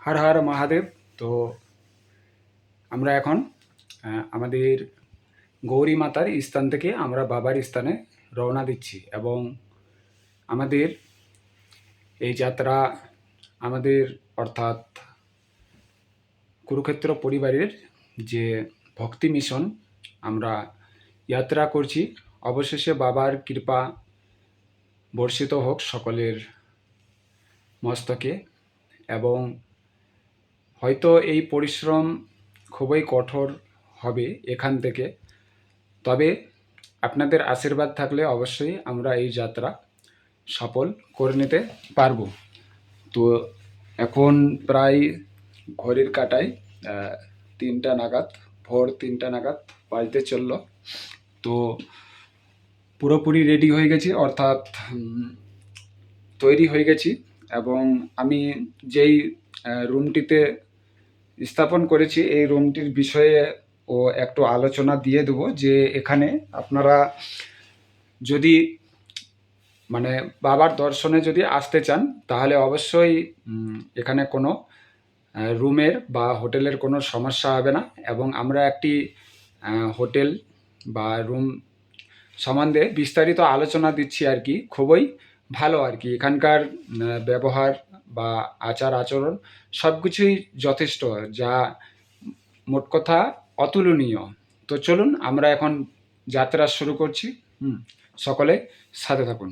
হর হর মহাদেব। তো আমরা এখন আমাদের গৌরী মাতার স্থান থেকে আমরা বাবার স্থানে রওনা দিচ্ছি এবং আমাদের এই যাত্রা আমাদের অর্থাৎ কুরুক্ষেত্র পরিবারের যে ভক্তি মিশন আমরা যাত্রা করছি। অবশেষে বাবার কৃপা বর্ষিত হোক সকলের মস্তকে এবং হয়তো এই পরিশ্রম খুবই কঠোর হবে এখান থেকে, তবে আপনাদের আশীর্বাদ থাকলে অবশ্যই আমরা এই যাত্রা সফল করে নিতে পারবো। তো এখন প্রায় ঘড়ির কাঁটায় 3টা নাগাদ, ভোর 3টা নাগাদ বাজতে চলল। তো পুরোপুরি রেডি হয়ে গেছি, অর্থাৎ তৈরি হয়ে গেছি এবং আমি যেই রুমটিতে স্থাপন করেছি এই রুমটির বিষয়ে ও একটু আলোচনা দিয়ে দেবো যে এখানে আপনারা যদি মানে বাবার দর্শনে যদি আসতে চান তাহলে অবশ্যই এখানে কোনো রুমের বা হোটেলের কোনো সমস্যা হবে না এবং আমরা একটি হোটেল বা রুম সম্বন্ধে বিস্তারিত আলোচনা দিচ্ছি আর কি। খুবই ভালো আর কি, এখানকার ব্যবহার বা আচার আচরণ সব কিছুই যথেষ্ট, যা মোট কথা অতুলনীয়। তো চলুন আমরা এখন যাত্রা শুরু করছি। সকলে সাথে থাকুন।